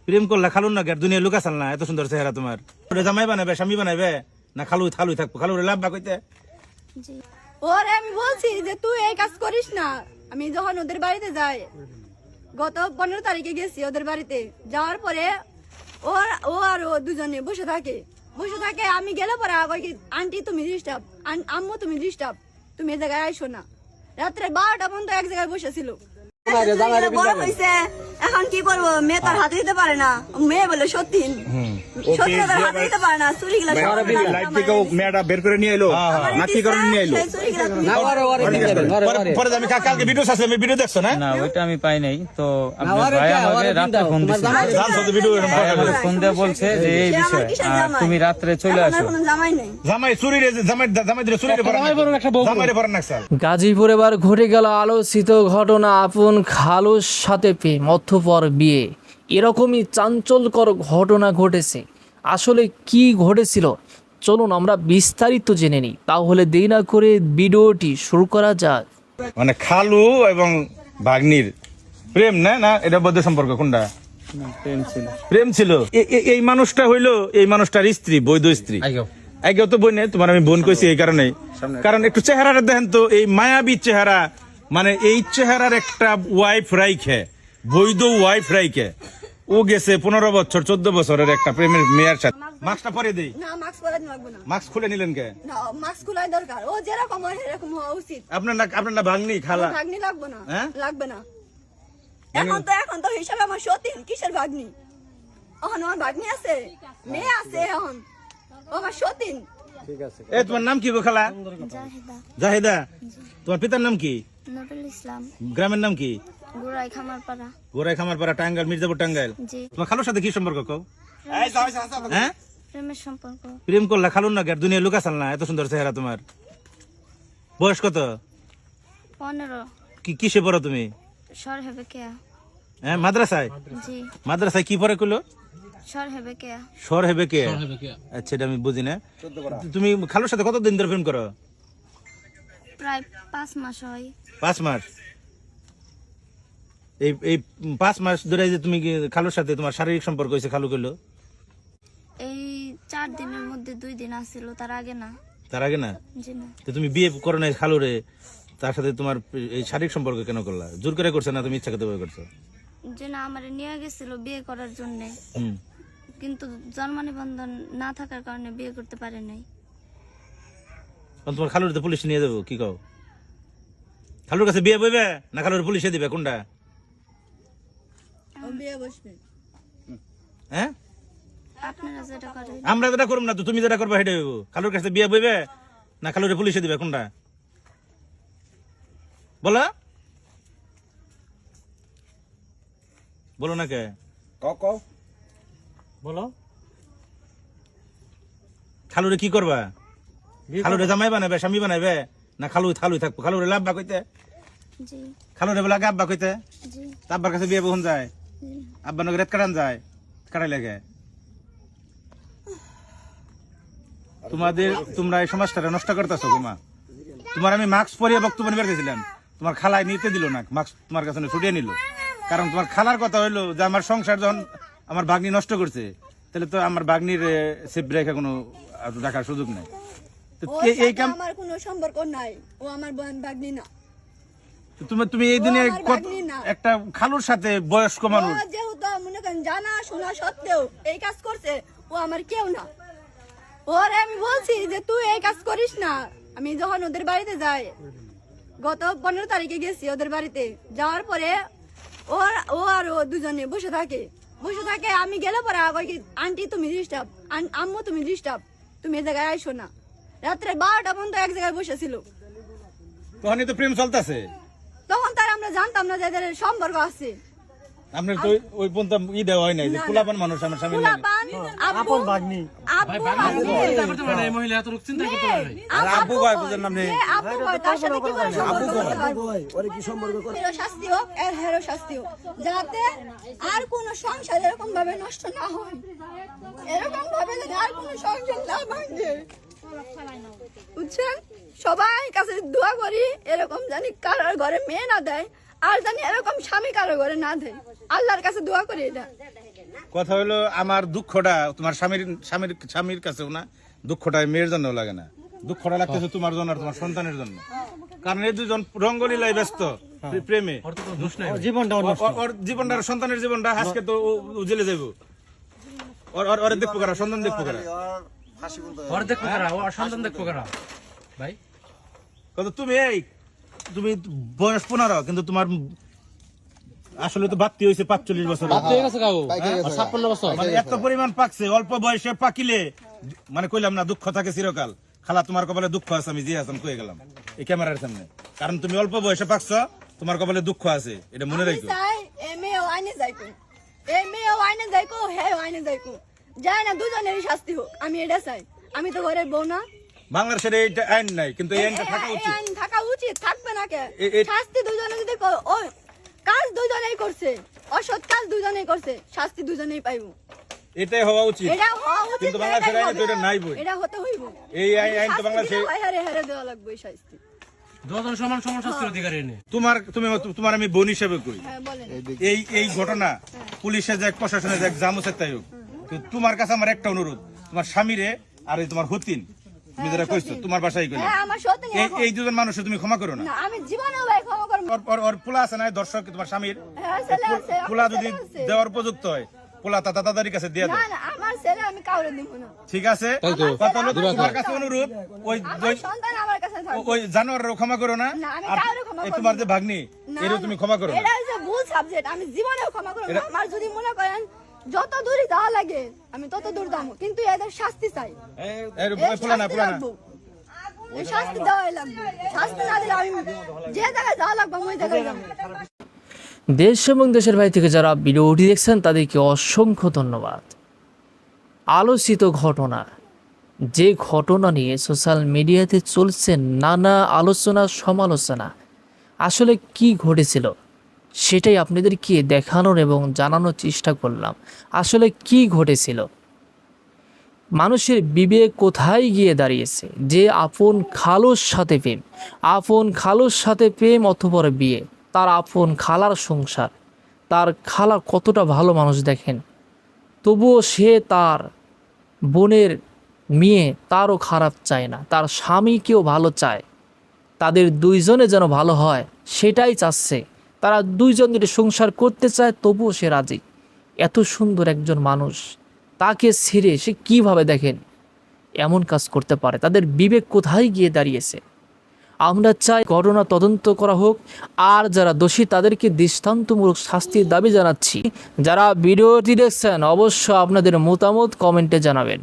প্রেম করলা খালুন না দুনিয়া লুকা চাল না এত সুন্দর চেহারা তোমার জামাই বানাবে স্বামী বানাবে না খালু থালুই থাকবো খালুরে লাভ বা কইতে ওরে আমি বলছি যে তুই এই কাজ করিস না। আমি যখন ওদের বাড়িতে যাই গত 15 তারিখে গেছি ওদের বাড়িতে, যাওয়ার পরে ও আর ও দুজনে বসে থাকে। আমি গেলে পরে আবার কি আন্টি তুমি ডিস্টার্ব, আম্মু তুমি ডিস্টার্ব, তুমি এই জায়গায় আইসো না। রাত্রে 12টা পর্যন্ত এক জায়গায় বসেছিল। বড় হয়েছে এখন কি করবো, মেয়ে তার হাতে দিতে পারে না। মেয়ে বলে সত্যি তার হাতে দিতে পারে না। চুরি গুলা লাইফ থেকে মেয়েটা বের করে নিয়ে এলো না কি করে নিয়ে এলো? পরে আমি কালকে ভিডিও আছে, আমি ভিডিও দেখছো না? না ওইটা আমি পাই নাই। তো আপনার ভাই আমাকে রাতে ফোন দিয়েছে, ফোন দিয়ে বলছে যে এই বিষয় তুমি রাত্রে চলে আসো। জামাই চুরি জামাই দিলে চুরি জামাই পরে না। গাজীপুরে এবার ঘটে গেল আলোচিত ঘটনা, আপন খালুর সাথে প্রেম অতঃপর বিয়ে। এরকমই চাঞ্চল্যকর ঘটনা ঘটেছে। আসলে কি ঘটেছিল চলুন আমরা বিস্তারিত জেনে নিই। তাহলে দেরি না করে ভিডিওটি শুরু করা যাক। মানে খালু এবং ভাগ্নির প্রেম না না এটা বদ্ধ সম্পর্ক কোনটা? প্রেম ছিল। এই মানুষটা হইলো এই মানুষটার স্ত্রী, বৈধ স্ত্রী। আগেও তো বোন, তোমার আমি বোন কইছি এই কারণে, কারণ একটু চেহারাটা দেখেন তো, এই মায়াবী চেহারা, মানে এই চেহারার একটা ওয়াইফ রাইখে, বৈধ ওয়াইফ রাইখে ও গেছে 15 বছর 14 বছরের একটা প্রেমের মেয়ের সাথে। মাস্কটা পরে দেই না, মাস্ক পরে লাগবে না। মাস্ক খুলে নিলেন কে? না, মাস্ক খোলাই দরকার। ও যেরকম হয় এরকম হওয়া উচিত। আপনার না ভাগ্নি খালা? ভাগ্নি লাগবে না, হ্যাঁ? লাগবে না। এখন তো হিসাবে আমার সতীন, কিসের ভাগ্নি? এখন আমার ভাগ্নি আছে, মেয়ে আছে, এখন ও আমার সতীন। এ তোমার নাম কি গো খালা? জাহিদা। তোমার পিতার নাম কি? নুরুল ইসলাম। গ্রামের নাম কি? গোড়াই খামারপাড়া। গোড়াই খামারপাড়া, টাঙ্গাইল, মির্জাপুর টাঙ্গাইল। জি। তোমার খালুর সাথে কি সম্পর্ক কও? হ্যাঁ, প্রেমের সম্পর্ক। প্রেম করলা খালুন না দুনিয়া লুকা চাল না এত সুন্দর চেহারা তোমার বয়স কত? 15। কিসে পড়ো তুমি? সর হেবে কেয়া। হ্যাঁ, মাদ্রাসায়? জি। মাদ্রাসায় কি পড়ে কইলো? সর হেবে কেয়া। সর হেবে কে? আচ্ছা, এটা আমি বুঝি না। তুমি খালুর সাথে কতদিন ধরে প্রেম করো? প্রায় 5 মাস হয়। 5 মাস। এই 5 মাস ধরে যে তুমি খালুর সাথে তোমার শারীরিক সম্পর্ক হয়েছে, খালু কইলো? এই 4 দিনের মধ্যে 2 দিন আসছিল, তার আগে না। তার আগে না? জি না। তো তুমি বিয়ে করো না খালুরে, তার সাথে তোমার এই শারীরিক সম্পর্ক কেন করলা? জোর করে করছো না তুমি ইচ্ছা করতে বিয়ে করছো? যে না, আমারে নিয়ে গেছিল বিয়ে করার জন্য, হুম। কিন্তু জন্ম নিবন্ধন না থাকার কারণে বিয়ে করতে পারে নাই। তোমার খালুর তো পুলিশ নিয়ে যাবো, কি কও? খালুর কাছে বিয়ে বইবে না খালুর পুলিশে দিবে, কোনটা? ও বিয়ে বসবে। হ্যাঁ, আপনারা যেটা করেন। আমরা যেটা করব না তো তুমি যেটা করবে সেটা হইব। খালুর কাছে বিয়ে বইবে না খালুরে পুলিশে দিবে, কোনটা বলো? বলো না কে? বলো। খালুরে কি করবা? খালুরে জামাই বানাবে স্বামী বানাবে না খালুই থালুই থাকবো? খালুরে লাভ বা কইতে? জি। খালুরে বলে আব্বা কইতে? জি। আব্বার কাছে বিয়ে বহুন যায়, আব্বা নগর রেত কাটান যায়, কাটাই লাগে। তোমরা এই সমাজটা নষ্ট করতেছো গোমা। তোমার আমি মাস্ক পরিয়ে বক্তব্য নিয়ে বেরোতেছিলাম, তোমার খালায় নিতে দিল না, মাস্ক তোমার কাছে ছুটিয়ে নিল। কারণ তোমার খালার কথা হইলো যে আমার সংসার যখন আমার ভাগ্নি নষ্ট করছে, তাহলে তো আমার ভাগ্নির সেফ রেখে কোনো দেখার সুযোগ নাই। তো এই কাম আমার কোনো সম্পর্ক নাই, ও আমার ভাগ্নি না। তুমি এই দিনে আমার ভাগ্নি না। একটা খালুর সাথে বয়স্ক মানুষ, ও যেহেতু মনে করেন জানা শোনা সত্ত্বেও এই কাজ করছে, ও আমার কেউ না। ওরে আমি বলছি যে তুই এই কাজ করিস না। আমি যখন ওদের বাড়িতে যাই গত 15 তারিখে গেছি ওদের বাড়িতে, যাওয়ার পরে ও আর ও দুজনে বসে থাকে। আমি গেলে পরে আবার কি আন্টি তুমি ডিস্টার্ব, আম্মু তুমি ডিস্টার্ব, তুমি এই জায়গায় আইসো না। রাত্রে 12টা পর্যন্ত এক জায়গায় বসেছিল। তখনই তো প্রেম চলতেছে। তখন তার আমরা জানতাম না যে এদের সম্পর্ক আছে। আপনার তো ওই পর্যন্ত ই দেওয়া হয় নাই যে পোলাপান মানুষ আমার স্বামী আপন ভাগ্নি, আব্বু ভাই বুঝেন না? শাস্তি হোক, এর হেরো শাস্তি হোক, যাতে আর কোন সংসার এরকম ভাবে নষ্ট না হয়, এরকম ভাবে যেন আর কোন সংসার না ভাঙে। বুঝছেন? সবাই কাছে দোয়া করি এরকম জানি কারোর ঘরে মেয়ে না দেয়, আর জানি এরকম স্বামী কারোর ঘরে না দেয়। আল্লাহর কাছে দোয়া করি এটা। কথা হলো আমার দুঃখটা তোমার স্বামীর কাছেও না, দুঃখটা মেয়ের জন্য লাগে না, দুঃখটা লাগতেছে তোমার জন্য আর তোমার সন্তানের জন্য। কারণ এই দুজন রঙ্গলীলায় ব্যস্ত প্রেমে, ওর জীবনটা আর সন্তানের জীবনটা আজকে তো ও জেলে যাইব, ওর দেখবো কারা, সন্তান দেখবো কারা, ভাই কত তুমি বয়স 15 কিন্তু তোমার আসলে তো বাড়তি হয়েছে 45 বছর, মানে এত পরিমাণ পাকছে অল্প বয়সে পাকিলে, মানে কইলাম না দুঃখ থাকে চিরকাল। খালা তোমার কপালে দুঃখ আছে, আমি জিয়া হাসান কয়ে গেলাম এই ক্যামেরার সামনে, কারণ তুমি অল্প বয়সে পাকছ, তোমার কপালে দুঃখ আছে, এটা মনে রাখো। মেয়েও আইনে যাইকো, এই মেয়েও আইনে যাইকো, হ্যাঁ আইনে যাইকো, যায় না, দুজনেরই শাস্তি হোক, আমি এটা চাই। আমি তো ঘরের বউ না, বাংলাদেশের এইটা আইন নাই, কিন্তু এই আইনটা থাকা এই উচিত। আইন থাকা উচিত, থাকবে না কে? এ- শাস্তি দুজনে যদি ও কাজ দুজনেই করছে, অসৎ কাজ দুজনেই করছে, শাস্তি দুজনেই পাইবো, এটাই হওয়া উচিত। এটা হওয়া উচিত। কিন্তু বাংলাদেশের আইনে তো এটা নাই বই, এটা হতে হইব, এই আইন তো বাংলাদেশে হারে হারে দেওয়া লাগবে এই শাস্তি। দুজন সমান সমান শাস্তির অধিকারী নেই। তোমার আমি বোন হিসেবে কই, হ্যাঁ বলেন। এই ঘটনা পুলিশে যাক, প্রশাসনে যাক, জামুসের তাই হোক, কিন্তু তোমার কাছে আমার একটা অনুরোধ, তোমার স্বামীরে আর এই তোমার হতিন, তুমি যেটা কইছো তোমার বাসায় কইলে, হ্যাঁ আমার সত্যি এই দুজন মানুষের তুমি ক্ষমা করো না। না, আমি জীবনেও ভাই ক্ষমা করব না। ওর পোলা আছে না দর্শক, তোমার স্বামীর হ্যাঁ ছেলে আছে, পোলা আমার যদি ছেলে আছে। দেওয়ার উপযুক্ত হয়, পোলা তাড়াতাড়ি কাছে দিয়ে না দাও, না, আমার ছেলে আমি কাউরে দিব না, ঠিক আছে? কথা হলো তোমার কাছে অনুরোধ, আমার সন্তান আমার কাছে থাকবে। ওই জানোয়ারেরও ক্ষমা করো না, না, আমি আর কাউরে ক্ষমা এই করবো তোমার না। যে ভাগ্নি না, এরও না, তুমি ক্ষমা করো না। এটা হচ্ছে ভুল সাবজেক্ট, আমি জীবনেও ক্ষমা করব না। আমার যদি মনে করেন যত দূরই যাওয়া লাগে আমি তত দূর যাবো, কিন্তু এদের শাস্তি চাই, এর এই পোলা না, শাস্তি পোলা না। লাগবো, এই শাস্তি দেওয়াই লাগবে, শাস্তি না দিলে আমি যে জায়গায় যাওয়া লাগবে আমি ওই জায়গায় যাবো। দেশ এবং দেশের বাইরে থেকে যারা ভিডিওটি দেখছেন তাদেরকে অসংখ্য ধন্যবাদ। আলোচিত ঘটনা, যে ঘটনা নিয়ে সোশ্যাল মিডিয়াতে চলছে নানা আলোচনা সমালোচনা, আসলে কি ঘটেছিল সেটাই আপনাদেরকে দেখানোর এবং জানানোর চেষ্টা করলাম। আসলে কি ঘটেছিল, মানুষের বিবেক কোথায় গিয়ে দাঁড়িয়েছে, যে আপন খালুর সাথে প্রেম, আপন খালুর সাথে প্রেম অথবা বিয়ে, তার আপন খালার সংসার, তার খালা কতটা ভালো মানুষ দেখেন, তবুও সে তার বোনের মেয়ে তারও খারাপ চায় না, তার স্বামীকেও ভালো চায়, তাদের দুইজনে যেন ভালো হয় সেটাই চাচ্ছে, তারা দুইজন যদি সংসার করতে চায় তবুও সে রাজি। এত সুন্দর একজন মানুষ, তাকে ছেড়ে সে কীভাবে দেখেন এমন কাজ করতে পারে, তাদের বিবেক কোথায় গিয়ে দাঁড়িয়েছে। আমরা চাই ঘটনা তদন্ত করা হোক, আর যারা দোষী তাদেরকে দৃষ্টান্তমূলক শাস্তির দাবি জানাচ্ছি। যারা ভিডিওটি দেখছেন অবশ্যই আপনাদের মতামত কমেন্টে জানাবেন।